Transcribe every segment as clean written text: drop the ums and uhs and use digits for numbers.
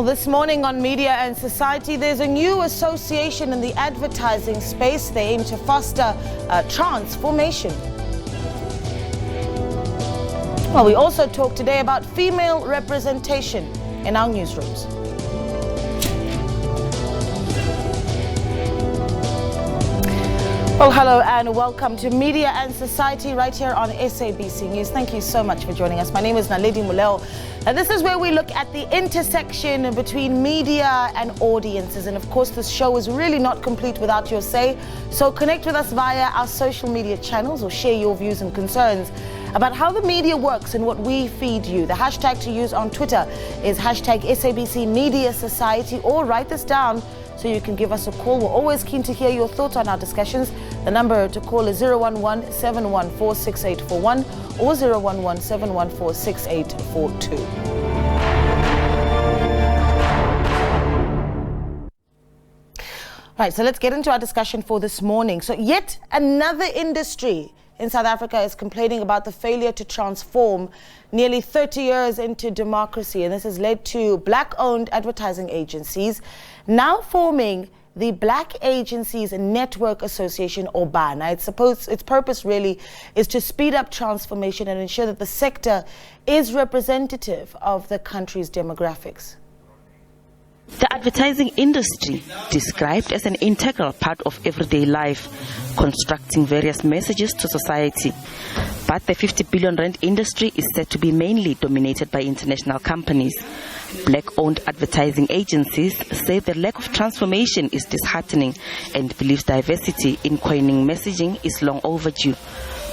Well, this morning on Media and Society, there's a new association in the advertising space. They aim to foster transformation. Well, we also talk today about female representation in our newsrooms. Well, hello and welcome to Media and Society right here on SABC News. Thank you so much for joining us. My name is Naledi Moleo. And this is where we look at the intersection between media and audiences. And of course, this show is really not complete without your say. So connect with us via our social media channels or share your views and concerns about how the media works and what we feed you. The hashtag to use on Twitter is hashtag SABC Media Society, or write this down so you can give us a call. We're always keen to hear your thoughts on our discussions. The number to call is 011-714-6841 or 011-714-6842. Right, so let's get into our discussion for this morning. So yet another industry in South Africa is complaining about the failure to transform nearly 30 years into democracy, and this has led to black-owned advertising agencies now forming the Black Agencies Network Association, or Bana. Its purpose really is to speed up transformation and ensure that the sector is representative of the country's demographics. The advertising industry, described as an integral part of everyday life, constructing various messages to society. But the 50 billion rand industry is said to be mainly dominated by international companies. Black-owned advertising agencies say the lack of transformation is disheartening and believes diversity in coining messaging is long overdue.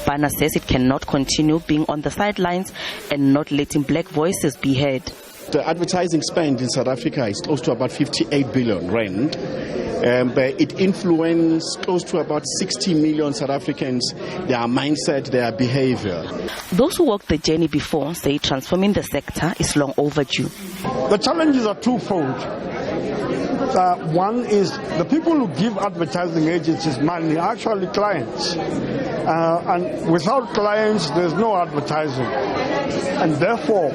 Bana says it cannot continue being on the sidelines and not letting black voices be heard. The advertising spend in South Africa is close to about 58 billion rand. It influences close to about 60 million South Africans, their mindset, their behavior. Those who walked the journey before say transforming the sector is long overdue. The challenges are twofold. One is the people who give advertising agencies money are actually clients. And without clients, there's no advertising. And therefore,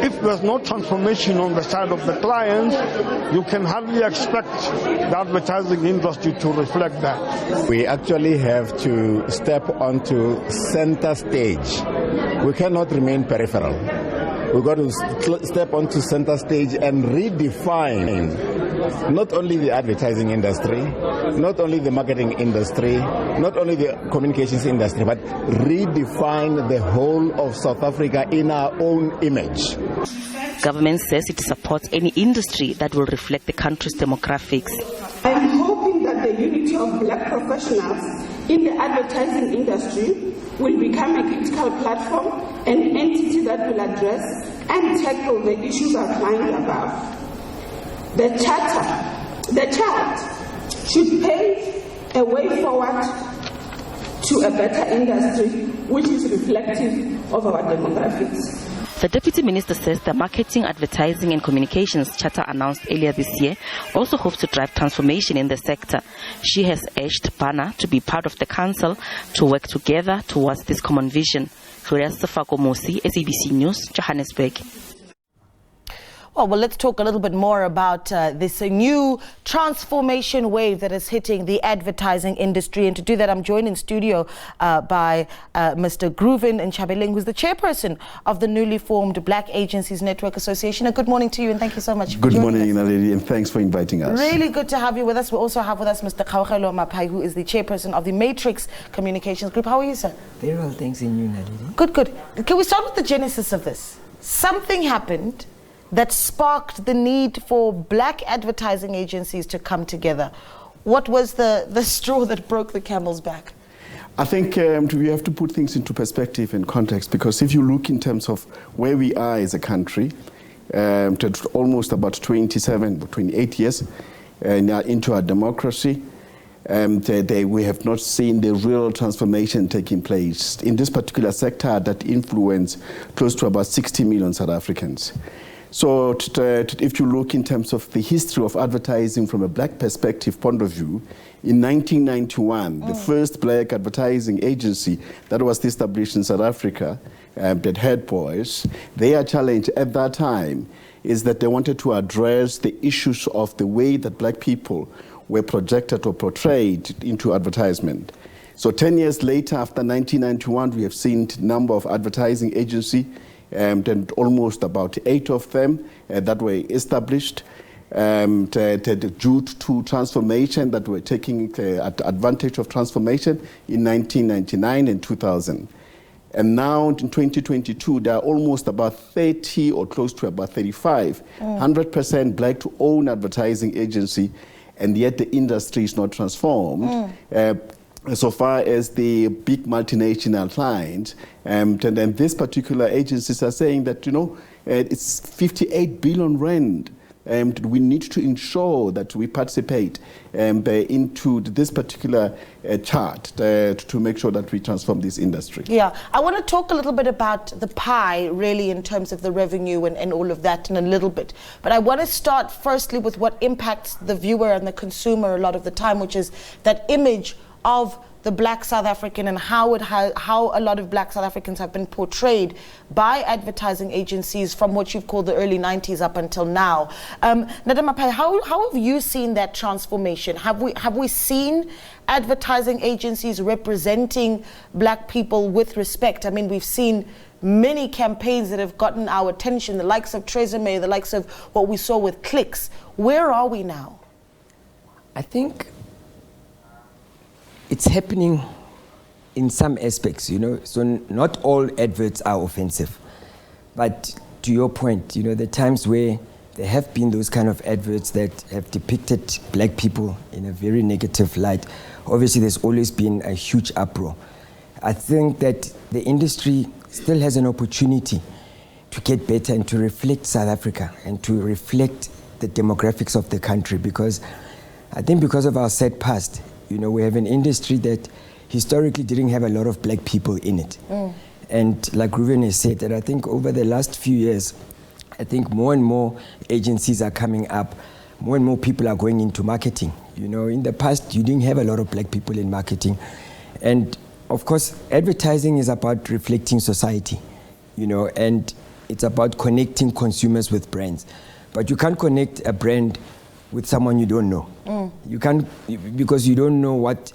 if there's no transformation on the side of the clients, you can hardly expect the advertising industry to reflect that. We actually have to step onto center stage. We cannot remain peripheral. We've got to step onto center stage and redefine not only the advertising industry, not only the marketing industry, not only the communications industry, but redefine the whole of South Africa in our own image. Government says it supports any industry that will reflect the country's demographics. I'm hoping that the unity of black professionals in the advertising industry will become a critical platform, an entity that will address and tackle the issues outlined above. The chart should pave a way forward to a better industry which is reflective of our demographics. The Deputy Minister says the Marketing, Advertising and Communications Charter announced earlier this year also hopes to drive transformation in the sector. She has urged Bana to be part of the council to work together towards this common vision. Gloria Mosi, SABC News, Johannesburg. Well, let's talk a little bit more about this new transformation wave that is hitting the advertising industry. And to do that, I'm joined in studio by Mr. Gruvin Nchabeleng, who's the chairperson of the newly formed Black Agencies Network Association. And good morning to you, and thank you so much for joining us. Good morning, Naledi, and thanks for inviting us. Really good to have you with us. We also have with us Mr. Kaugelo Mapai, who is the chairperson of the Matrix Communications Group. How are you, sir? Very well, thanks, and you, Naledi? Good. Can we start with the genesis of this? Something happened that sparked the need for black advertising agencies to come together. What was the straw that broke the camel's back? I think we have to put things into perspective and context, because if you look in terms of where we are as a country, to almost about 28 years into our democracy, we have not seen the real transformation taking place in this particular sector that influence close to about 60 million South Africans. So if you look in terms of the history of advertising from a black perspective point of view, in 1991, the first black advertising agency that was established in South Africa, that Head Boys, their challenge at that time is that they wanted to address the issues of the way that black people were projected or portrayed into advertisement. So 10 years later, after 1991, we have seen a number of advertising agencies, and almost about 8 of them that were established due to transformation, that were taking advantage of transformation in 1999 and 2000. And now in 2022, there are almost about 30 or close to about 35, 100% black-owned advertising agency, and yet the industry is not transformed. So far as the big multinational clients, and these particular agencies are saying that, it's 58 billion rand. We need to ensure that we participate into this particular chart to make sure that we transform this industry. Yeah, I want to talk a little bit about the pie, really, in terms of the revenue and all of that in a little bit. But I want to start firstly with what impacts the viewer and the consumer a lot of the time, which is that image of the black South African and how a lot of black South Africans have been portrayed by advertising agencies from what you've called the early 90s up until now. Nadamapai, how have you seen that transformation? Have we seen advertising agencies representing black people with respect? I mean, we've seen many campaigns that have gotten our attention, the likes of Tresemme, the likes of what we saw with Clicks. Where are we now? I think it's happening in some aspects, so not all adverts are offensive. But to your point, the times where there have been those kind of adverts that have depicted black people in a very negative light, obviously there's always been a huge uproar. I think that the industry still has an opportunity to get better and to reflect South Africa and to reflect the demographics of the country, because I think because of our sad past, we have an industry that historically didn't have a lot of black people in it. And like Ruben has said, that I think over the last few years, I think more and more agencies are coming up, more and more people are going into marketing. In the past, you didn't have a lot of black people in marketing. And of course, advertising is about reflecting society, and it's about connecting consumers with brands. But you can't connect a brand with someone you don't know. You can't, because you don't know what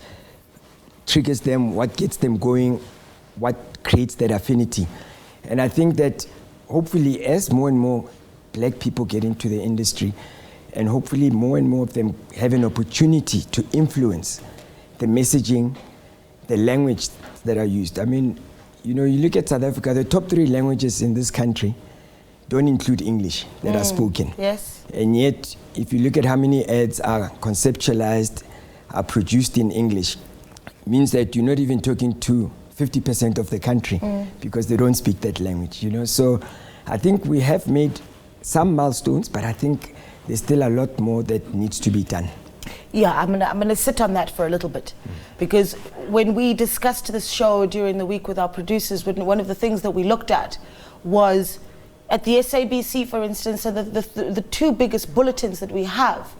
triggers them, what gets them going, what creates that affinity. And I think that hopefully as more and more black people get into the industry, and hopefully more and more of them have an opportunity to influence the messaging, the language that are used. I mean, you look at South Africa, the top 3 languages in this country don't include English that are spoken. Yes. And yet, if you look at how many ads are conceptualized, are produced in English, means that you're not even talking to 50% of the country because they don't speak that language, So I think we have made some milestones, but I think there's still a lot more that needs to be done. Yeah, I'm gonna sit on that for a little bit, because when we discussed this show during the week with our producers, one of the things that we looked at was at the SABC, for instance, so the 2 biggest bulletins that we have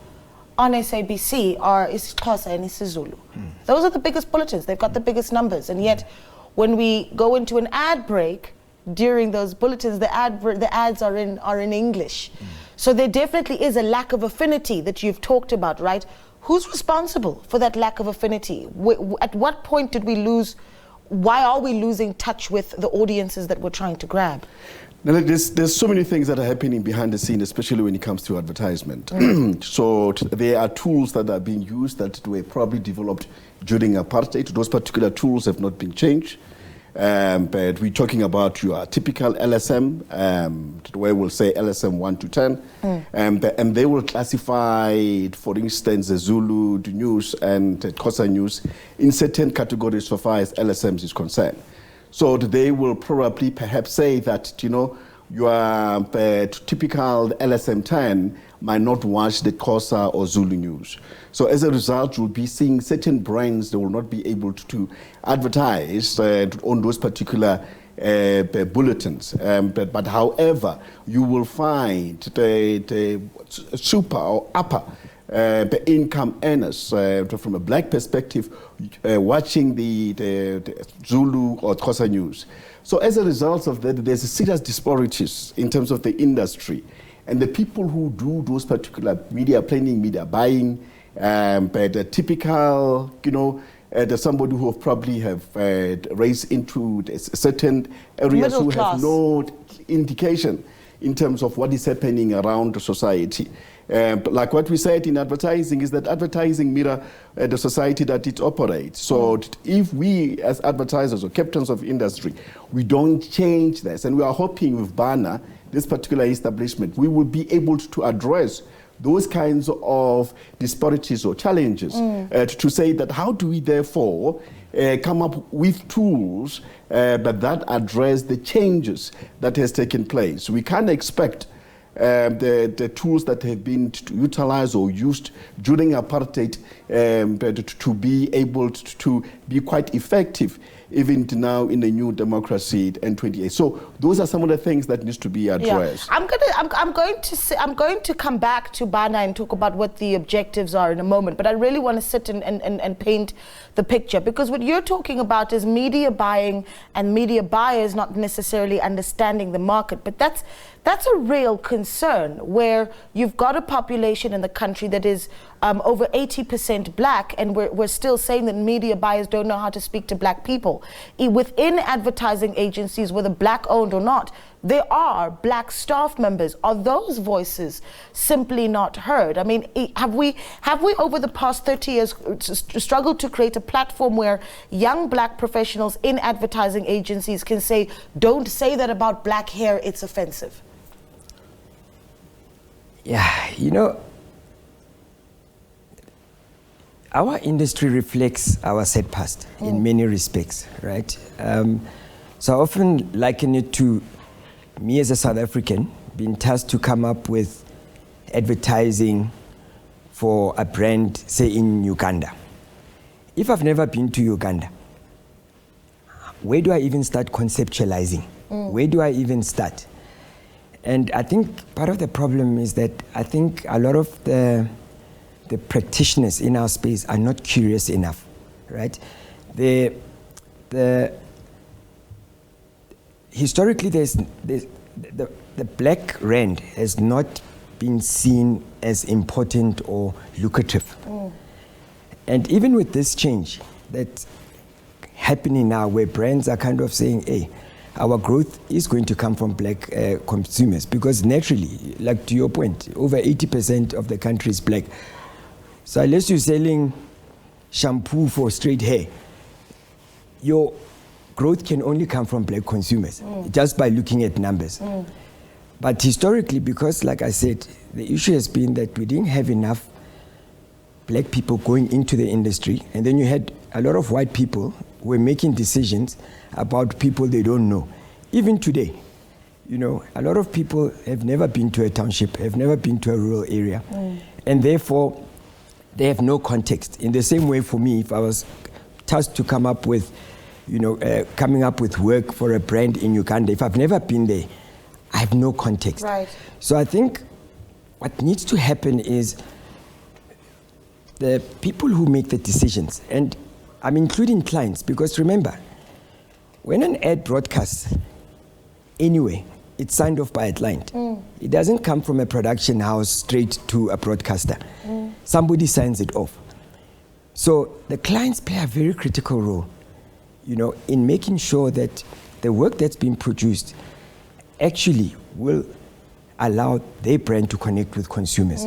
on SABC are isiXhosa and isiZulu. Those are the biggest bulletins. They've got the biggest numbers, and yet when we go into an ad break during those bulletins, the ads are in English. So there definitely is a lack of affinity that you've talked about, right? Who's responsible for that lack of affinity? At what point did we lose? Why are we losing touch with the audiences that we're trying to grab? Now, there's so many things that are happening behind the scene, especially when it comes to advertisement. So there are tools that are being used that were probably developed during apartheid. Those particular tools have not been changed. But we're talking about your typical LSM, where we'll say LSM 1 to 10. And they will classify, for instance, the Zulu news and Xhosa news in certain categories so far as LSMs is concerned. So they will probably perhaps say that, your typical LSM 10 might not watch the Xhosa or Zulu news. So as a result, you'll be seeing certain brands that will not be able to advertise on those particular bulletins. But however, you will find the super or upper income earners from a black perspective watching the Zulu or Xhosa news. So as a result of that, there's serious disparities in terms of the industry And the people who do those particular media planning, media buying, but the typical, there's somebody who probably have raised into certain areas Middle who class. have no indication in terms of what is happening around the society. Like what we said in advertising is that advertising mirror the society that it operates. So if we as advertisers or captains of industry, we don't change this, and we are hoping with Bana, this particular establishment, we will be able to address those kinds of disparities or challenges to say that how do we therefore come up with tools that address the changes that has taken place. We can't expect the tools that have been utilized or used during apartheid to be able to be quite effective even now in the new democracy and 28. So those are some of the things that needs to be addressed. Yeah. I'm going to come back to Bana and talk about what the objectives are in a moment, but I really want to sit and paint the picture, because what you're talking about is media buying and media buyers not necessarily understanding the market. But that's a real concern, where you've got a population in the country that is over 80% black, and we're still saying that media buyers don't know how to speak to black people. Within advertising agencies, whether black owned or not, there are black staff members. Are those voices simply not heard? I mean, have we over the past 30 years struggled to create a platform where young black professionals in advertising agencies can say, don't say that about black hair, it's offensive? Yeah, our industry reflects our sad past in many respects, right? So I often liken it to me as a South African being tasked to come up with advertising for a brand, say in Uganda. If I've never been to Uganda, where do I even start conceptualizing? Where do I even start? And I think part of the problem is that I think a lot of the practitioners in our space are not curious enough, right? Historically, the black rand has not been seen as important or lucrative. And even with this change that's happening now, where brands are kind of saying, hey, our growth is going to come from black consumers, because naturally, like to your point, over 80% of the country is black. So unless you're selling shampoo for straight hair, your growth can only come from black consumers, just by looking at numbers. But historically, because like I said, the issue has been that we didn't have enough black people going into the industry, and then you had a lot of white people who were making decisions about people they don't know. Even today, a lot of people have never been to a township, have never been to a rural area, and therefore they have no context. In the same way, for me, if I was tasked to come up with, coming up with work for a brand in Uganda, if I've never been there, I have no context. Right. So I think what needs to happen is the people who make the decisions, and I'm including clients, because remember, when an ad broadcasts anyway, it's signed off by a client. It doesn't come from a production house straight to a broadcaster. Somebody signs it off. So the clients play a very critical role, in making sure that the work that's being produced actually will allow their brand to connect with consumers.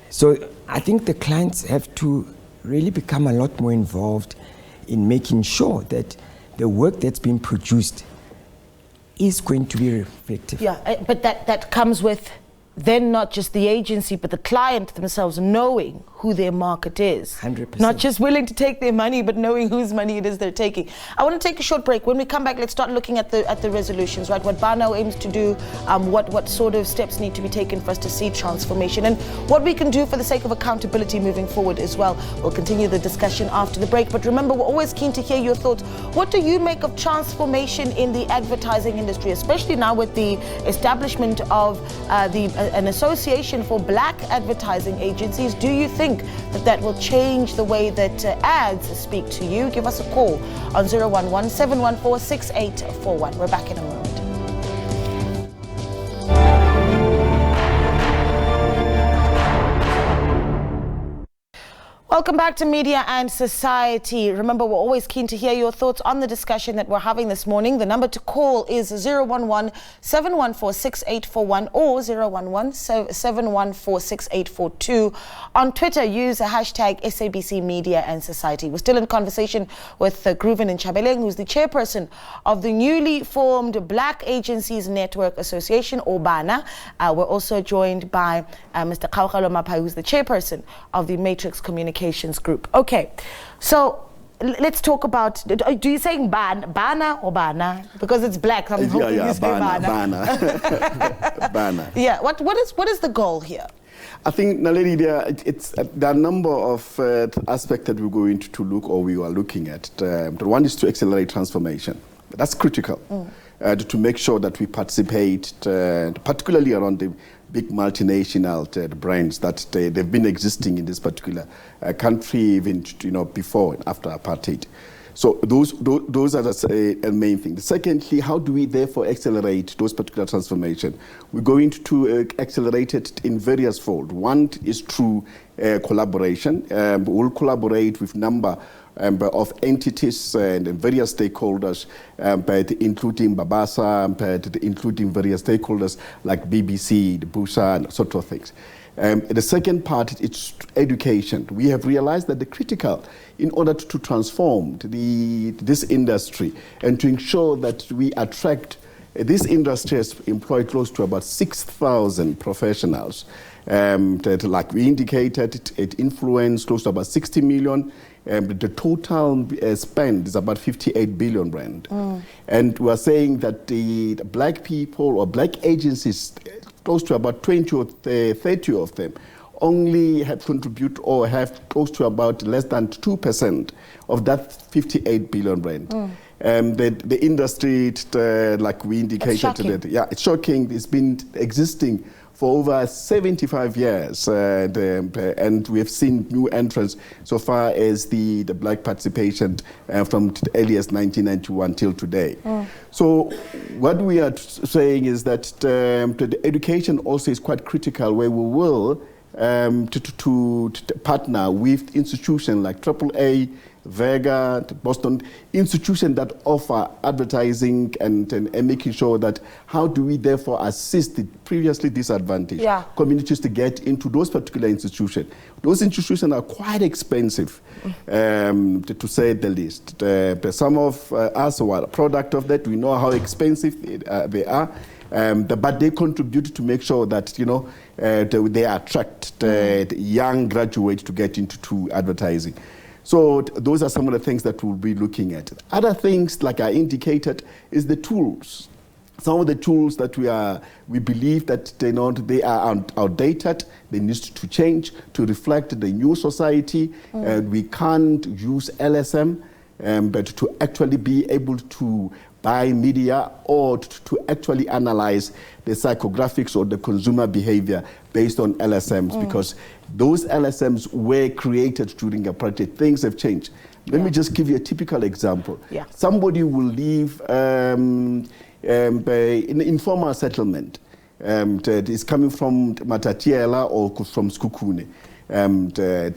So I think the clients have to really become a lot more involved in making sure that the work that's being produced is going to be reflective. Yeah, but that comes with then not just the agency, but the client themselves knowing who their market is. 100%. Not just willing to take their money, but knowing whose money it is they're taking. I want to take a short break. When we come back, let's start looking at the resolutions, right? What Bana aims to do, what sort of steps need to be taken for us to see transformation, and what we can do for the sake of accountability moving forward as well. We'll continue the discussion after the break. But remember, we're always keen to hear your thoughts. What do you make of transformation in the advertising industry, especially now with the establishment of an association for black advertising agencies? Do you think that will change the way that ads speak to you? Give us a call on 011-714-6841. We're back in a moment. Welcome back to Media and Society. Remember, we're always keen to hear your thoughts on the discussion that we're having this morning. The number to call is 011-714-6841 or 011-714-6842. On Twitter, use the hashtag SABC Media and Society. We're still in conversation with Grooven Nchabeleng, who's the chairperson of the newly formed Black Agencies Network Association, or Bana. We're also joined by Mr. Kaukalo Mapai, who's the chairperson of the Matrix Communications Group. Okay, so let's talk about, do you say Bana or Bana? Because it's black, I'm hoping you say Bana. Bana. Yeah, what is the goal here? I think, Naledi, there are a number of aspects that we're going to look, or we are looking at. The one is to accelerate transformation. That's critical, to make sure that we participate, particularly around the big multinational brands that they've been existing in this particular country, even before and after apartheid. So those are the main thing. Secondly, how do we therefore accelerate those particular transformation? We're going to accelerate it in various folds. One is through collaboration. We'll collaborate with number of entities and various stakeholders, including Babasa, including various stakeholders like BBC, the BUSA, and sort of things. The second part is education. We have realized that the critical, in order to transform this industry and to ensure that we attract, this industry has employed close to about 6,000 professionals. That, like we indicated, it influenced close to about 60 million. The total spend is about 58 billion rand. And we're saying that the black people or black agencies, close to about 20 or 30 of them, only have contributed or have close to about less than 2% of that 58 billion rand. The industry, like we indicated, it's shocking. It's been existing for over 75 years, and we have seen new entrants so far as the black participation from the earliest 1991 till today. So what we are saying is that the education also is quite critical, where we will to partner with institutions like AAA, Vega, Boston, institutions that offer advertising and making sure that how do we therefore assist the previously disadvantaged communities to get into those particular institutions. Those institutions are quite expensive, to say the least. Some of us who are a product of that, we know how expensive they are. But they contribute to make sure that they attract young graduates to get into advertising. So those are some of the things that we'll be looking at. Other things, like I indicated, is the tools. Some of the tools that we believe that they are outdated. They need to change to reflect the new society. We can't use LSM, but to actually be able to buy media or to actually analyze the psychographics or the consumer behavior based on LSMs, because those LSMs were created during apartheid. Things have changed. Let me just give you a typical example. Somebody will leave in informal settlement. That is coming from Matatiela or from Skukune.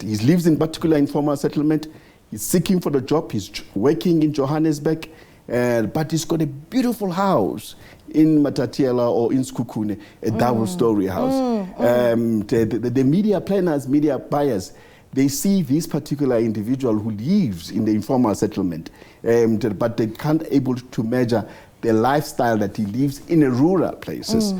He lives in particular informal settlement. He's seeking for the job. He's working in Johannesburg. But he's got a beautiful house in Matatiela or in Skukune, a double-story house. The media planners, media buyers, they see this particular individual who lives in the informal settlement, but they can't able to measure the lifestyle that he lives in a rural places.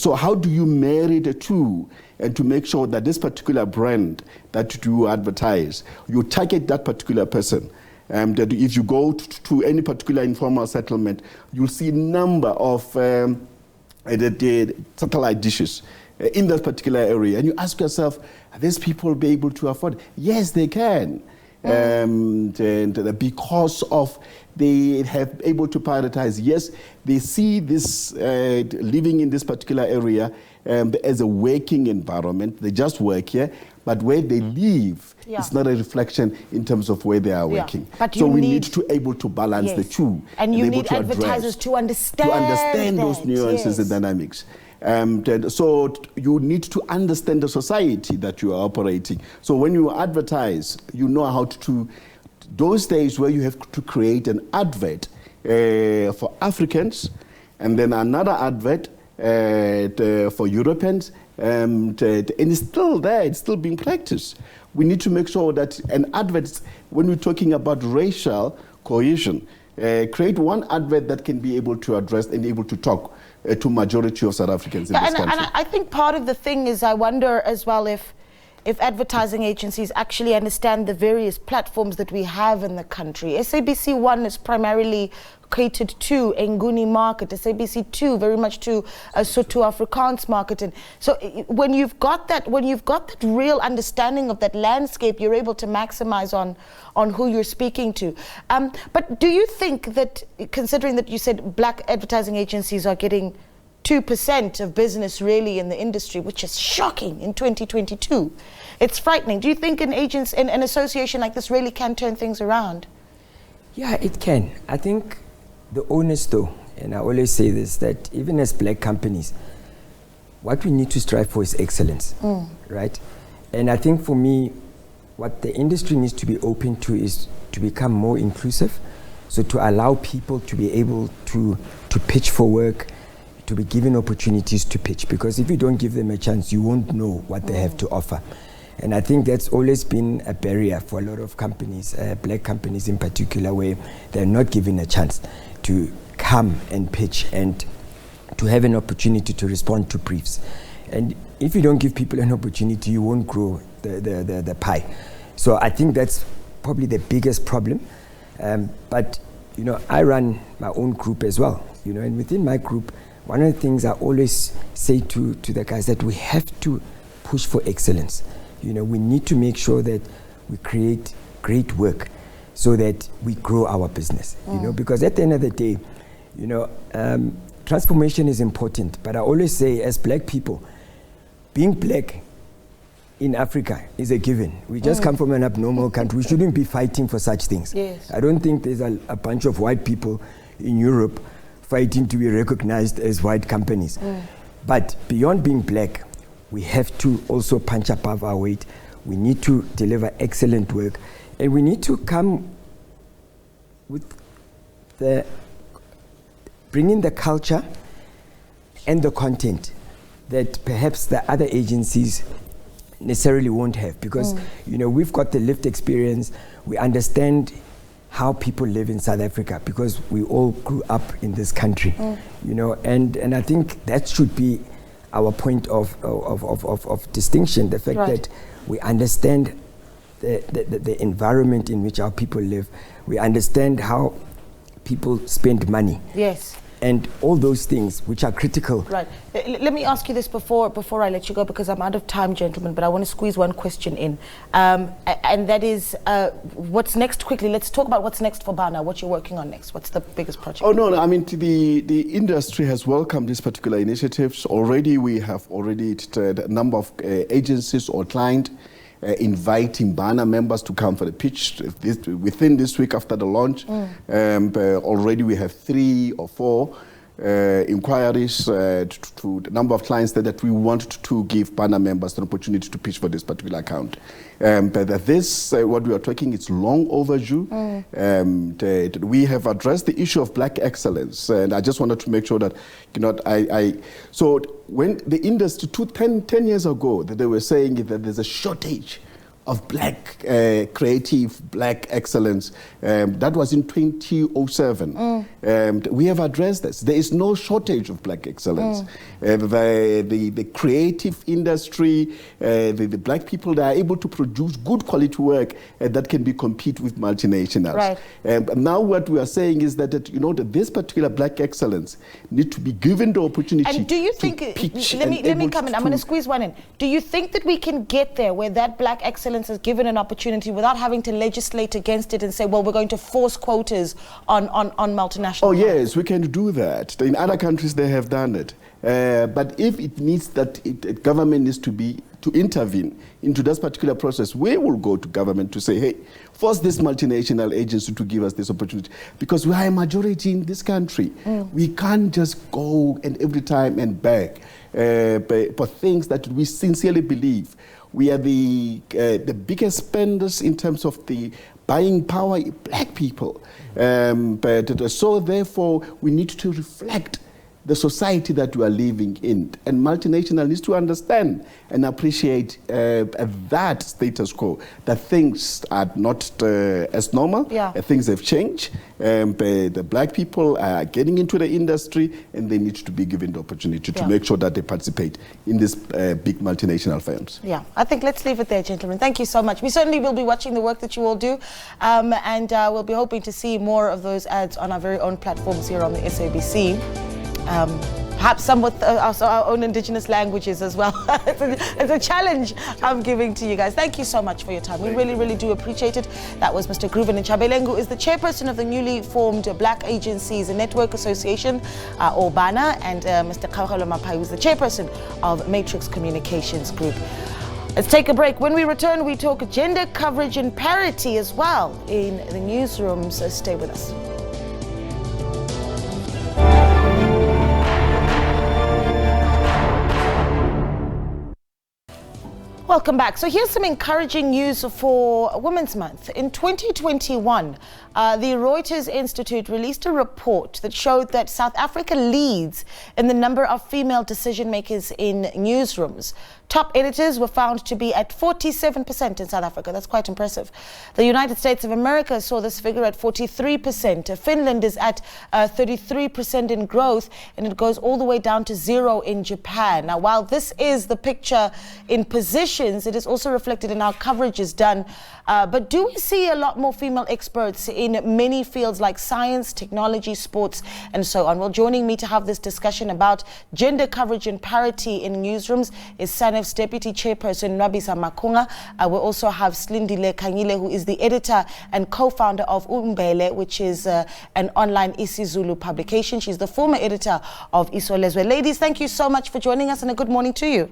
So how do you marry the two and to make sure that this particular brand that you advertise, you target that particular person? That if you go to any particular informal settlement, you'll see a number of the satellite dishes in that particular area. And you ask yourself, are these people be able to afford it? Yes, they can. And because of they have able to prioritize, yes, they see this living in this particular area as a working environment. They just work here, but where they live, it's not a reflection in terms of where they are working. But so we need to able to balance the two. And you need advertisers to understand those nuances and dynamics. So you need to understand the society that you are operating. So when you advertise, you know how to those days where you have to create an advert for Africans, and then another advert for Europeans, and it's still there, it's still being practiced. We need to make sure that an advert, when we're talking about racial cohesion, create one advert that can be able to address and able to talk to majority of South Africans in this country. And I think part of the thing is, I wonder as well if advertising agencies actually understand the various platforms that we have in the country. SABC 1 is primarily catered to a Nguni market, SABC 2 very much to a Sotho Afrikaans market, and so when you've got that real understanding of that landscape, you're able to maximize on who you're speaking to. But do you think that, considering that you said black advertising agencies are getting 2% of business really in the industry, which is shocking in 2022, it's frightening. Do you think an association like this really can turn things around? Yeah, it can. I think the onus though, and I always say this, that even as black companies, what we need to strive for is excellence, right? And I think for me, what the industry needs to be open to is to become more inclusive, so to allow people to be able to pitch for work, to be given opportunities to pitch, because if you don't give them a chance, you won't know what they have to offer. And I think that's always been a barrier for a lot of companies, black companies in particular, where they're not given a chance to come and pitch and to have an opportunity to respond to briefs. And if you don't give people an opportunity, you won't grow the pie. So I think that's probably the biggest problem. But, you know, I run my own group as well, you know, and within my group, one of the things I always say to the guys that we have to push for excellence. You know, we need to make sure that we create great work so that we grow our business, you know, because at the end of the day, you know, transformation is important. But I always say, as black people, being black in Africa is a given. We just come from an abnormal country. We shouldn't be fighting for such things. Yes. I don't think there's a bunch of white people in Europe fighting to be recognized as white companies. But beyond being black, we have to also punch above our weight. We need to deliver excellent work, and we need to come with bringing the culture and the content that perhaps the other agencies necessarily won't have, because you know, we've got the lived experience. We understand how people live in South Africa because we all grew up in this country, you know, and I think that should be our point of distinction, the fact that we understand the environment in which our people live. We understand how people spend money. Yes. And all those things which are critical. Right. Let me ask you this before I let you go, because I'm out of time, gentlemen, but I want to squeeze one question in. And that is, what's next quickly? Let's talk about what's next for Bana, what you're working on next. What's the biggest project? Oh, no, I mean, the industry has welcomed this particular initiatives. Already, we have a number of agencies or clients inviting Bana members to come for the pitch within this week after the launch. Already we have 3 or 4 inquiries to the number of clients that we want to give Bana members an opportunity to pitch for this particular account. But this, what we are talking, it's long overdue. We have addressed the issue of black excellence, and I just wanted to make sure that, you know, so when the industry 10 years ago, that they were saying that there's a shortage of black creative black excellence. That was in 2007. We have addressed this. There is no shortage of black excellence. The creative industry, the black people, they are able to produce good quality work that can be compete with multinationals. Right. Now what we are saying is that you know, that this particular black excellence need to be given the opportunity. And do you think? Let me come in. I'm going to squeeze one in. Do you think that we can get there where that black excellence province is given an opportunity without having to legislate against it and say, well, we're going to force quotas on multinational Oh, companies? yes, we can do that. In other countries, they have done it. But if it needs that government needs to intervene into this particular process, we will go to government to say, hey, force this multinational agency to give us this opportunity, because we are a majority in this country. We can't just go and every time and beg for things that we sincerely believe. We are the biggest spenders in terms of the buying power, black people. So therefore, we need to reflect the society that we are living in. And multinational needs to understand and appreciate that status quo, that things are not as normal, things have changed. The black people are getting into the industry and they need to be given the opportunity to make sure that they participate in these big multinational firms. Yeah, I think let's leave it there, gentlemen. Thank you so much. We certainly will be watching the work that you all do, and we'll be hoping to see more of those ads on our very own platforms here on the SABC. Perhaps some with our own indigenous languages as well. It's a challenge I'm giving to you guys. Thank you so much for your time. We really, really do appreciate it. That was Mr. Grooven Nchabelengu, who is the chairperson of the newly formed Black Agencies Network Association, or Bana, and Mr. Kaugalo Mapai, who is the chairperson of Matrix Communications Group. Let's take a break. When we return, we talk gender coverage and parity as well in the newsrooms. So stay with us. Welcome back. So here's some encouraging news for Women's Month. In 2021, the Reuters Institute released a report that showed that South Africa leads in the number of female decision makers in newsrooms. Top editors were found to be at 47% in South Africa. That's quite impressive. The United States of America saw this figure at 43%. Finland is at 33% in growth, and it goes all the way down to 0 in Japan. Now, while this is the picture in positions, it is also reflected in how coverage is done. But do we see a lot more female experts in many fields like science, technology, sports, and so on? Well, joining me to have this discussion about gender coverage and parity in newsrooms is SANEF's Deputy Chairperson, Nwabisa Makunga. We also have Slindile Kanyile, who is the editor and co-founder of Umbele, which is an online isiZulu publication. She's the former editor of Isolezwe. Ladies, thank you so much for joining us, and a good morning to you.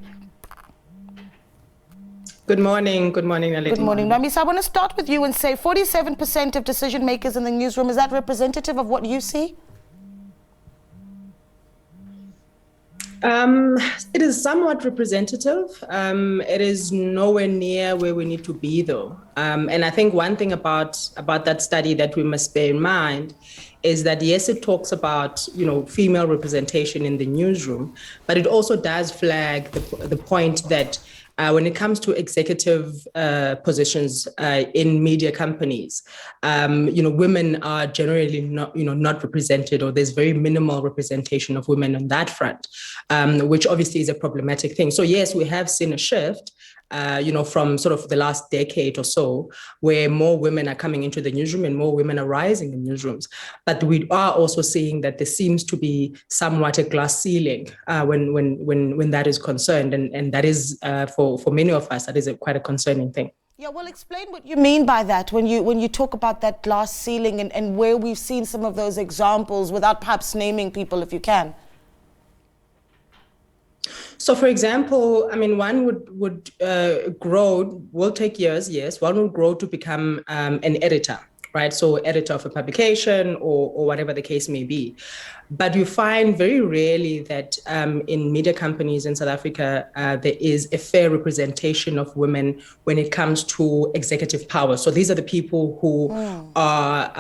Good morning. Good morning, Naledi. Good morning, Nwabisa. I want to start with you and say 47% of decision makers in the newsroom. Is that representative of what you see? It is somewhat representative. It is nowhere near where we need to be, though. And I think one thing about that study that we must bear in mind is that, yes, it talks about, female representation in the newsroom, but it also does flag the point that when it comes to executive positions in media companies, women are generally not represented, or there's very minimal representation of women on that front, which obviously is a problematic thing. So yes, we have seen a shift, from sort of the last decade or so, where more women are coming into the newsroom and more women are rising in newsrooms. But we are also seeing that there seems to be somewhat a glass ceiling when that is concerned, and that is for many of us, that is quite a concerning thing. Yeah, well, explain what you mean by that when you talk about that glass ceiling and where we've seen some of those examples, without perhaps naming people, if you can. So, for example, one would grow, will take years, yes. One will grow to become an editor, right? So editor of a publication or whatever the case may be. But you find very rarely that in media companies in South Africa, there is a fair representation of women when it comes to executive power. So these are the people who are,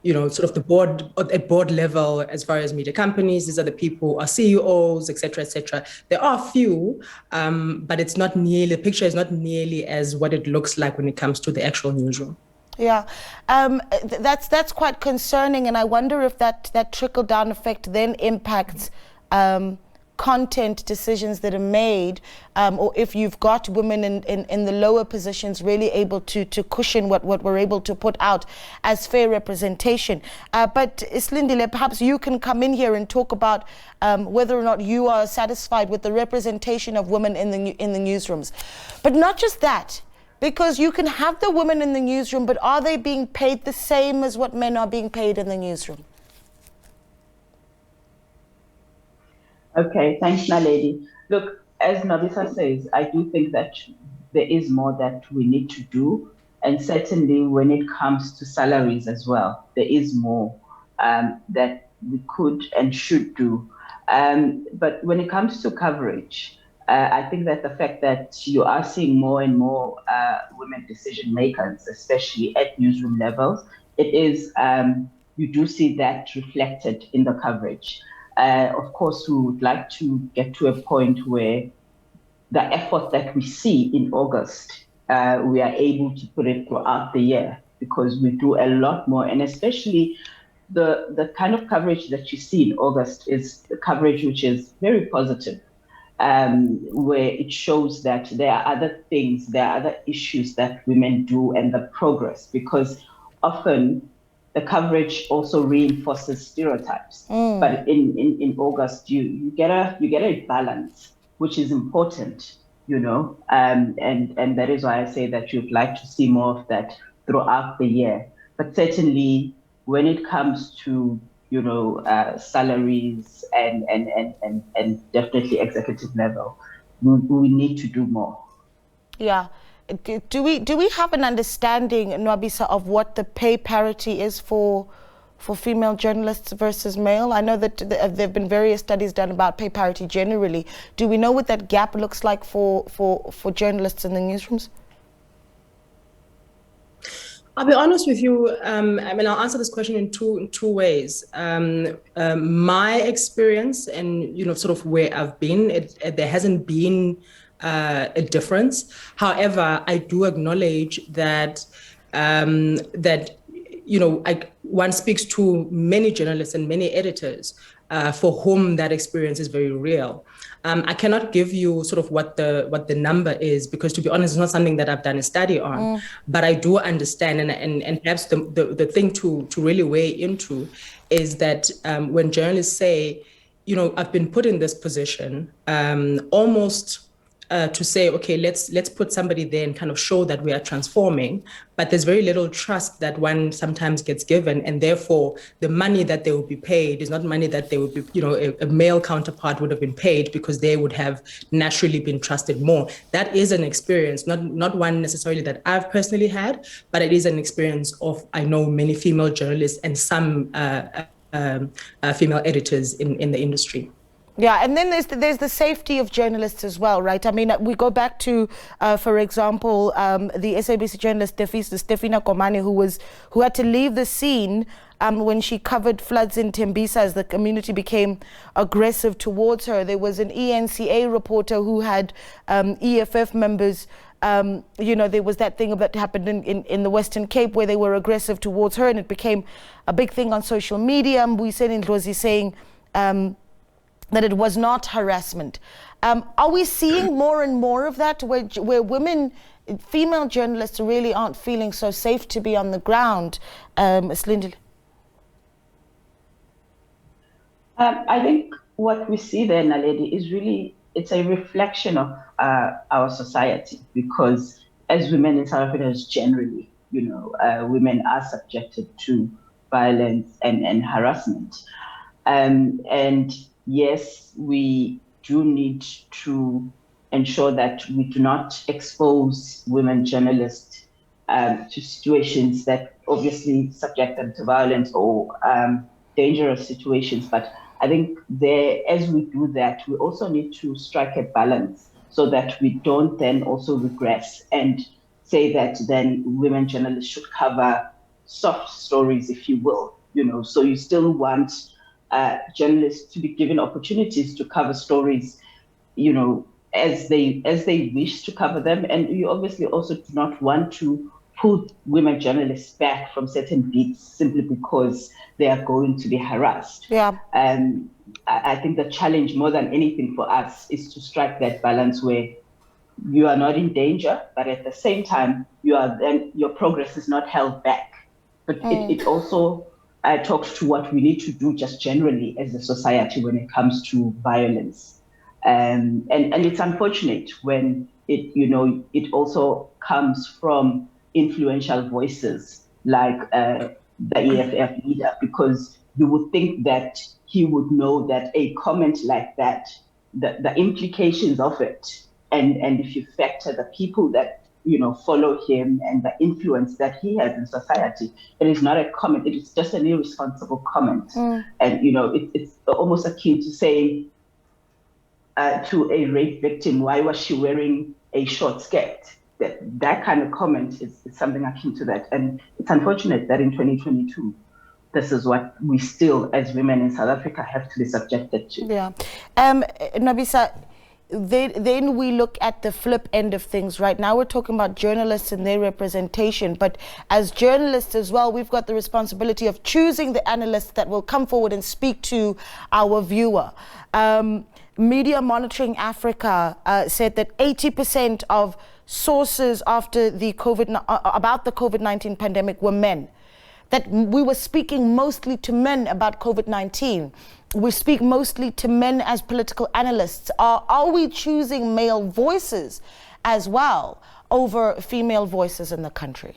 sort of the board, at board level as far as media companies. These are the people who are CEOs, et cetera, et cetera. There are a few, but it's not nearly, the picture is not nearly as what it looks like when it comes to the actual newsroom. Yeah, that's quite concerning, and I wonder if that trickle-down effect then impacts content decisions that are made, or if you've got women in the lower positions really able to cushion what we're able to put out as fair representation. But Slindile, perhaps you can come in here and talk about whether or not you are satisfied with the representation of women in the newsrooms. But not just that. Because you can have the women in the newsroom, but are they being paid the same as what men are being paid in the newsroom? Okay, thanks, Naledi. Look, as Nobisa says, I do think that there is more that we need to do. And certainly when it comes to salaries as well, there is more that we could and should do. But when it comes to coverage, I think that the fact that you are seeing more and more women decision makers, especially at newsroom levels, it is, you do see that reflected in the coverage. Of course, we would like to get to a point where the effort that we see in August, we are able to put it throughout the year, because we do a lot more. And especially the kind of coverage that you see in August is the coverage which is very positive, where it shows that there are other things, there are other issues that women do and the progress, because often the coverage also reinforces stereotypes. But in August, you get a balance, which is important, and that is why I say that you'd like to see more of that throughout the year. But certainly, when it comes to salaries and definitely executive level, we need to do more. Yeah. Do we have an understanding, Nwabisa, of what the pay parity is for female journalists versus male? I know that there have been various studies done about pay parity generally. Do we know what that gap looks like for journalists in the newsrooms? I'll be honest with you. I'll answer this question in two ways. My experience and sort of where I've been, there hasn't been a difference. However, I do acknowledge that one speaks to many journalists and many editors for whom that experience is very real. I cannot give you sort of what the number is, because to be honest, it's not something that I've done a study on. But I do understand, and perhaps the thing to really weigh into is that when journalists say, I've been put in this position, almost to say, okay, let's put somebody there and kind of show that we are transforming, but there's very little trust that one sometimes gets given, and therefore the money that they will be paid is not money that they would be, a male counterpart would have been paid, because they would have naturally been trusted more. That is an experience, not one necessarily that I've personally had, but it is an experience of, I know, many female journalists and some female editors in the industry. Yeah, and then there's the safety of journalists as well, right? I mean, we go back to, for example, the SABC journalist Stefina Komane, who had to leave the scene when she covered floods in Tembisa as the community became aggressive towards her. There was an ENCA reporter who had EFF members. There was that thing that happened in the Western Cape where they were aggressive towards her, and it became a big thing on social media. We said in Ndlozi saying that it was not harassment. Are we seeing more and more of that, where women, female journalists really aren't feeling so safe to be on the ground? Slindile? I think what we see there, Naledi, is really, it's a reflection of our society, because as women in South Africa generally, women are subjected to violence and harassment. And yes, we do need to ensure that we do not expose women journalists to situations that obviously subject them to violence or dangerous situations. But I think as we do that, we also need to strike a balance so that we don't then also regress and say that then women journalists should cover soft stories, if you will. So you still want journalists to be given opportunities to cover stories, as they wish to cover them. And you obviously also do not want to pull women journalists back from certain beats simply because they are going to be harassed. Yeah. I think the challenge more than anything for us is to strike that balance where you are not in danger, but at the same time, your progress is not held back. But it also talks to what we need to do just generally as a society when it comes to violence. And it's unfortunate when it also comes from influential voices like the EFF leader, because you would think that he would know that a comment like that, the implications of it, and if you factor the people that follow him and the influence that he has in society, it is not a comment, it is just an irresponsible comment. And it's almost akin to saying to a rape victim, why was she wearing a short skirt? That kind of comment is something akin to that. And it's unfortunate that in 2022, this is what we still, as women in South Africa, have to be subjected to. Yeah. Nobisa, then we look at the flip end of things. Right now we're talking about journalists and their representation, but as journalists as well, we've got the responsibility of choosing the analysts that will come forward and speak to our viewer. Media Monitoring Africa said that 80% of sources after the about the COVID-19 pandemic were men. That we were speaking mostly to men about COVID-19. We speak mostly to men as political analysts. Are we choosing male voices as well over female voices in the country?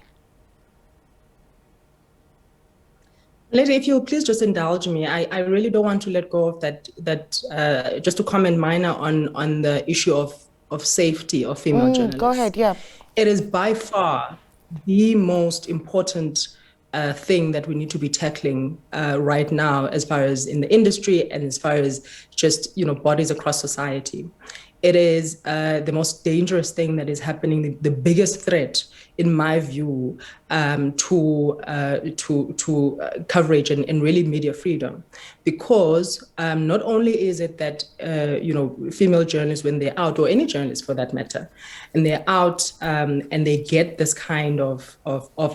Lady, if you'll please just indulge me, I really don't want to let go of that just to comment minor on the issue of safety of female journalists. Go ahead, yeah. It is by far the most important thing that we need to be tackling right now, as far as in the industry and as far as just bodies across society. It is the most dangerous thing that is happening, the biggest threat, in my view, to coverage and really media freedom, because not only is it that female journalists, when they're out, or any journalist for that matter, and they're out and they get this kind of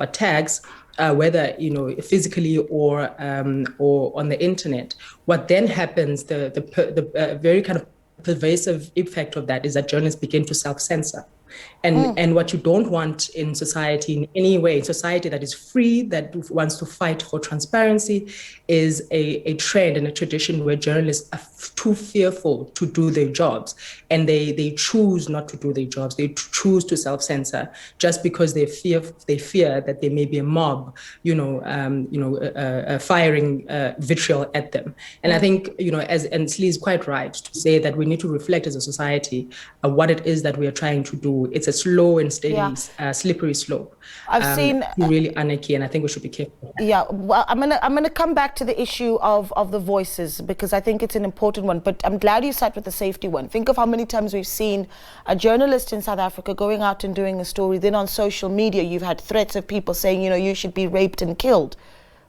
attacks, whether physically or on the internet, what then happens, the very kind of pervasive effect of that is that journalists begin to self-censor. And what you don't want in society, in any way, society that is free, that wants to fight for transparency, is a trend and a tradition where journalists are too fearful to do their jobs, and they choose not to do their jobs. They choose to self-censor just because they fear that there may be a mob, firing vitriol at them. And I think, and Slee is quite right to say that we need to reflect as a society what it is that we are trying to do. It's a slow and steady, slippery slope. I've seen really anarchy, and I think we should be careful. Yeah, well, I'm gonna come back to the issue of the voices, because I think it's an important one. But I'm glad you sat with the safety one. Think of how many times we've seen a journalist in South Africa going out and doing a story. Then on social media, you've had threats of people saying, you should be raped and killed.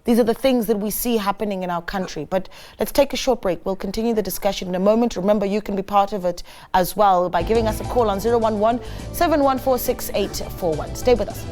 These are the things that we see happening in our country. But let's take a short break. We'll continue the discussion in a moment. Remember, you can be part of it as well by giving us a call on 011-714-6841. Stay with us.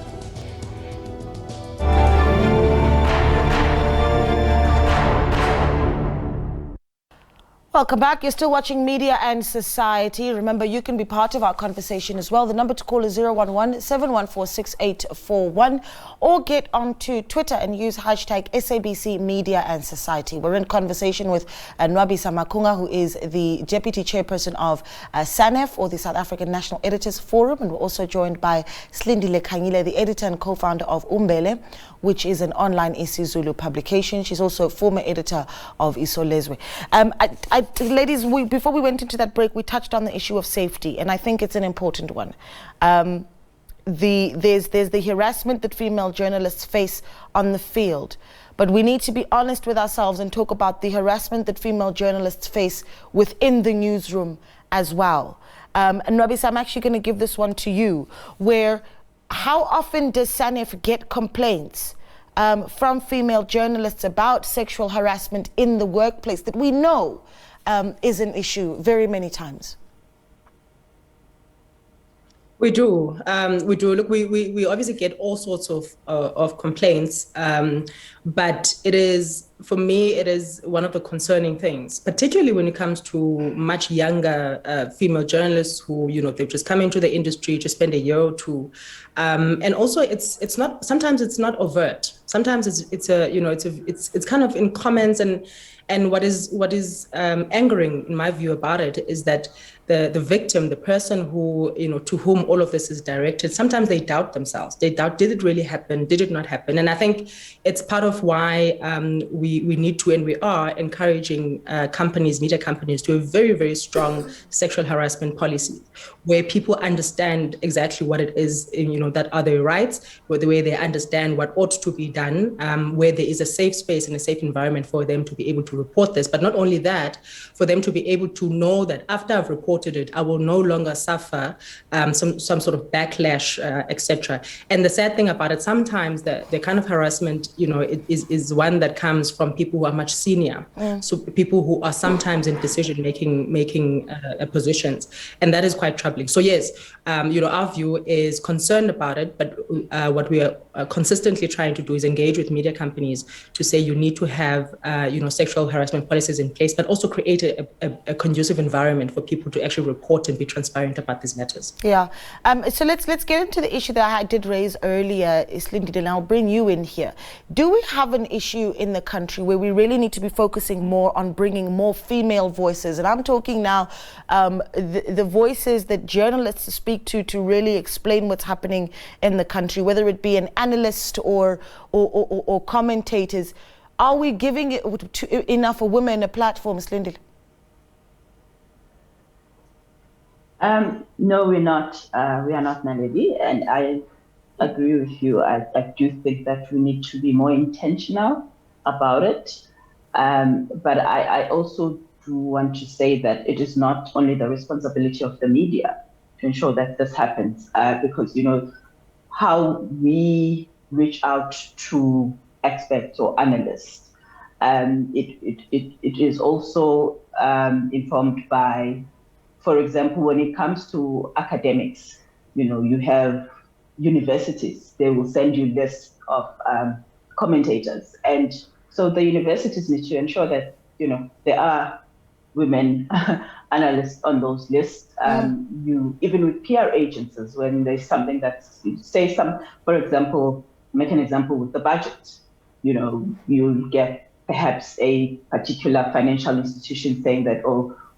Welcome back. You're still watching Media and Society. Remember, you can be part of our conversation as well. The number to call is 011-714-6841, or get onto Twitter and use hashtag SABC Media and Society. We're in conversation with Nwabisa Makunga, who is the Deputy Chairperson of SANEF, or the South African National Editors Forum, and we're also joined by Slindile Khanyile, the editor and co-founder of Umbele, which is an online isiZulu publication. She's also a former editor of Isolezwe. Ladies, before we went into that break, we touched on the issue of safety, and I think it's an important one. There's the harassment that female journalists face on the field, but we need to be honest with ourselves and talk about the harassment that female journalists face within the newsroom as well. And Nwabisa, I'm actually going to give this one to you, where how often does SANEF get complaints from female journalists about sexual harassment in the workplace that we know is an issue very many times? We do. Look, we obviously get all sorts of complaints, but it is for me, it is one of the concerning things, particularly when it comes to much younger female journalists who, they've just come into the industry, just spend a year or two, and also it's not. Sometimes it's not overt. Sometimes it's kind of in comments and what is angering in my view about it is that the victim, the person who, to whom all of this is directed, sometimes they doubt themselves. They doubt, did it really happen? Did it not happen? And I think it's part of why we need to, and we are encouraging media companies to a very, very strong sexual harassment policy where people understand exactly what it is, that are their rights, where they understand what ought to be done, where there is a safe space and a safe environment for them to be able to report this. But not only that, for them to be able to know that after I've reported it, I will no longer suffer some sort of backlash, etc. And the sad thing about it, sometimes the kind of harassment, is one that comes from people who are much senior. So people who are sometimes in decision-making positions. And that is quite troubling. So yes, our view is concerned about it, but what we are consistently trying to do is engage with media companies to say you need to have, sexual harassment policies in place, but also create a conducive environment for people to actually report and be transparent about these matters. Yeah. So let's get into the issue that I did raise earlier, Islindi, and I'll bring you in here. Do we have an issue in the country where we really need to be focusing more on bringing more female voices? And I'm talking now the voices that journalists speak to really explain what's happening in the country, whether it be an analyst or commentators. Are we giving enough women a platform, Islindi? No, we're not. We are not, Naledi, and I agree with you. I do think that we need to be more intentional about it. But I also do want to say that it is not only the responsibility of the media to ensure that this happens, because how we reach out to experts or analysts, it is also informed by. For example, when it comes to academics, you have universities, they will send you lists of commentators. And so the universities need to ensure that, there are women analysts on those lists. Even with PR agencies, when there's something that say for example, make an example with the budget, you'll get perhaps a particular financial institution saying that,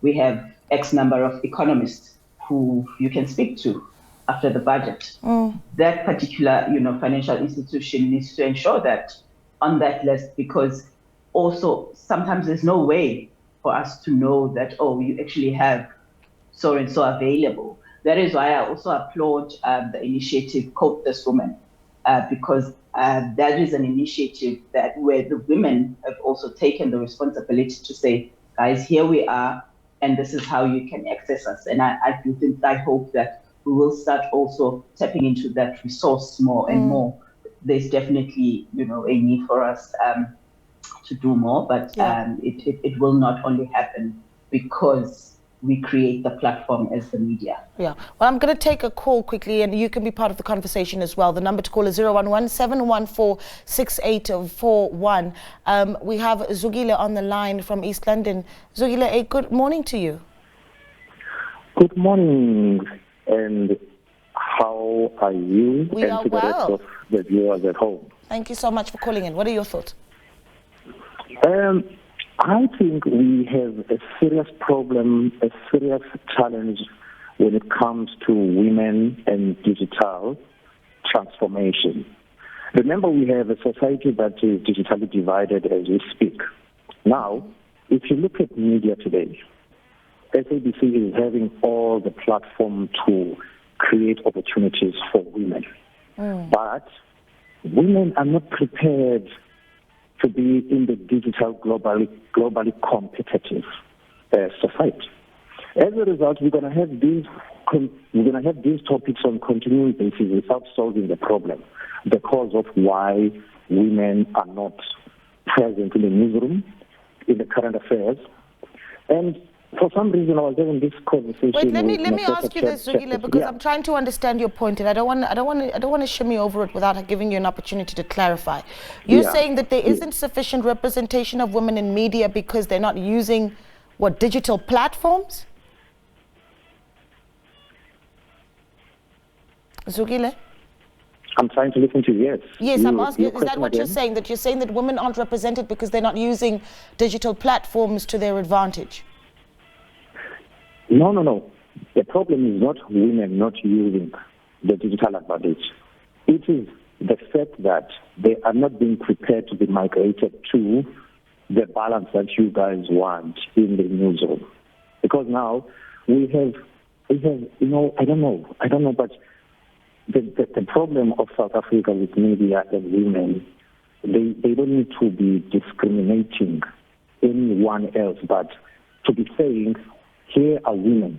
we have X number of economists who you can speak to after the budget. That particular, financial institution needs to ensure that on that list, because also sometimes there's no way for us to know that, you actually have so and so available. That is why I also applaud the initiative Cope This Woman, because that is an initiative where the women have also taken the responsibility to say, guys, here we are, and this is how you can access us. And I hope that we will start also tapping into that resource more and more. There's definitely, a need for us to do more, but it will not only happen because we create the platform as the media. Yeah. Well, I'm going to take a call quickly, and you can be part of the conversation as well. The number to call is 011-714-6841. We have Zugile on the line from East London. Zugile, good morning to you. Good morning, and how are you? We are to the well. Rest of the viewers at home. Thank you so much for calling in. What are your thoughts? I think we have a serious problem, a serious challenge when it comes to women and digital transformation. Remember, we have a society that is digitally divided as we speak. Now, if you look at media today, SABC is having all the platform to create opportunities for women. But women are not prepared to be in the digital globally competitive society. As a result, we're going to have these topics on continuing basis without solving the problem, the cause of why women are not present in the newsroom, in the current affairs. And For some reason, I was having this conversation. Wait, let me ask you this, Zugile, because I'm trying to understand your point, and I don't want to shimmy over it without giving you an opportunity to clarify. You're saying that there isn't sufficient representation of women in media because they're not using digital platforms? Zugile? I'm trying to listen to you, yes. Yes, I'm asking, is that what you're saying? That you're saying that women aren't represented because they're not using digital platforms to their advantage? No. The problem is not women not using the digital advantage. It is the fact that they are not being prepared to be migrated to the balance that you guys want in the newsroom. Because now we have, I don't know, but the problem of South Africa with media and women, they don't need to be discriminating anyone else, but to be saying, here are women,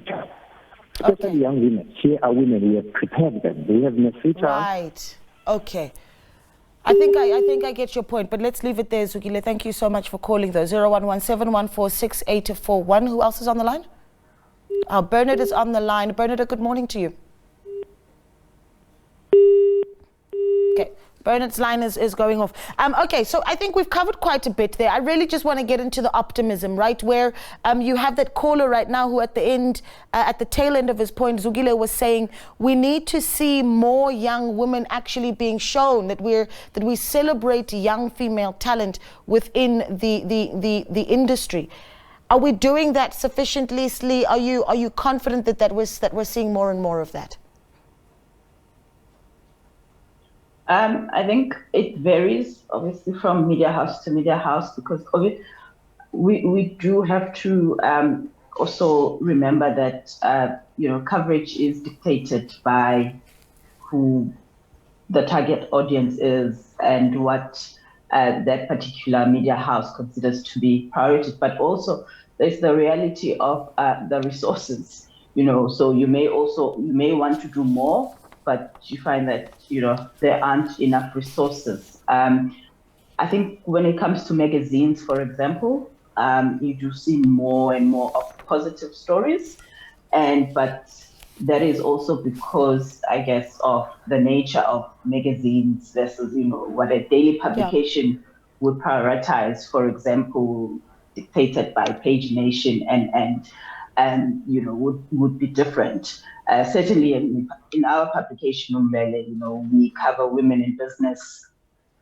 especially young women. Here are women. We have prepared them. We have Mesita. Right. Okay. I think I get your point, but let's leave it there, Zugile. Thank you so much for calling, though. 0117146841. Who else is on the line? Bernard is on the line. Bernard, good morning to you. Okay. Bernard's line is going off. Okay, so I think we've covered quite a bit there. I really just want to get into the optimism, right? Where you have that caller right now who at the end, at the tail end of his point, Zugile was saying, we need to see more young women actually being shown, that we celebrate young female talent within the industry. Are we doing that sufficiently, Slee? Are you confident that we're seeing more and more of that? I think it varies, obviously, from media house to media house, because we do have to also remember that coverage is dictated by who the target audience is and what that particular media house considers to be priorities. But also, there's the reality of the resources. So you may want to do more, but you find that, there aren't enough resources. I think when it comes to magazines, for example, you do see more and more of positive stories. But that is also because, I guess, of the nature of magazines versus, what a daily publication would prioritize, for example, dictated by Page Nation and would be different. Certainly in our publication, Umbele, we cover women in business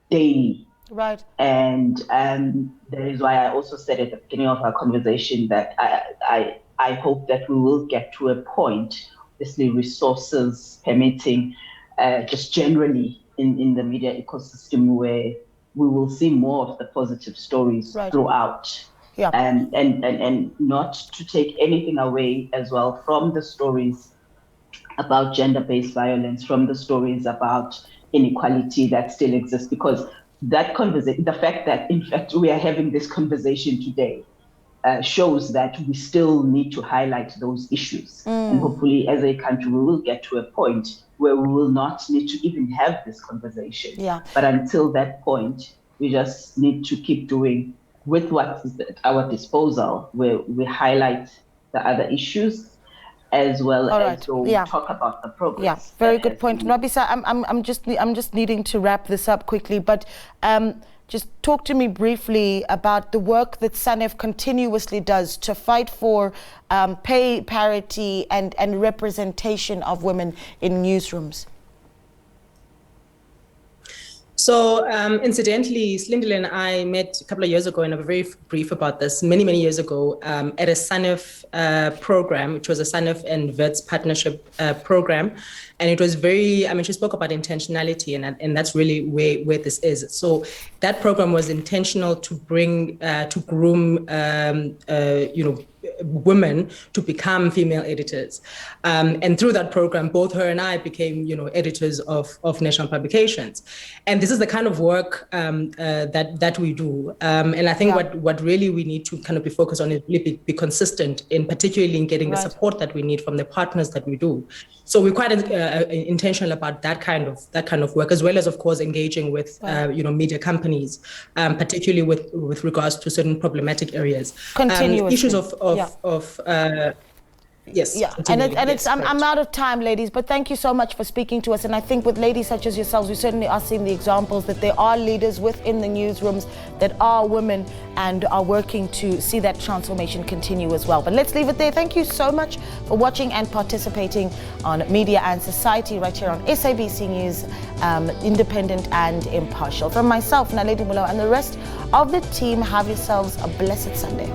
daily. Right. And that is why I also said at the beginning of our conversation that I hope that we will get to a point, obviously resources permitting, just generally in the media ecosystem, where we will see more of the positive stories throughout. Yeah. And not to take anything away as well from the stories about gender-based violence, from the stories about inequality that still exists, because that conversation, the fact that in fact we are having this conversation today, shows that we still need to highlight those issues. And hopefully as a country, we will get to a point where we will not need to even have this conversation. Yeah. But until that point, we just need to keep doing with what is at our disposal, where we highlight the other issues as well as talk about the progress. Yeah, very good point. Nobisa, I'm just needing to wrap this up quickly, but just talk to me briefly about the work that SANEF continuously does to fight for pay parity and representation of women in newsrooms. So incidentally, Slindile and I met a couple of years ago, and I'm very brief about this, many years ago, at a SANEF program, which was a SANEF and VETS partnership program. And it was very, she spoke about intentionality, and that's really where this is. So that program was intentional to bring, to groom, women to become female editors. And through that program, both her and I became, editors of national publications. And this is the kind of work that we do. And I think what really we need to kind of be focused on is really be consistent, particularly in getting the support that we need from the partners that we do. So we're quite intentional about that kind of work, as well as, of course, engaging with media companies, particularly with regards to certain problematic areas. Issues yes. Yeah, I'm out of time, ladies, but thank you so much for speaking to us. And I think with ladies such as yourselves, we certainly are seeing the examples that there are leaders within the newsrooms that are women and are working to see that transformation continue as well. But let's leave it there. Thank you so much for watching and participating on Media and Society right here on SABC News, independent and impartial. From myself, Naledi Moleo, and the rest of the team, have yourselves a blessed Sunday.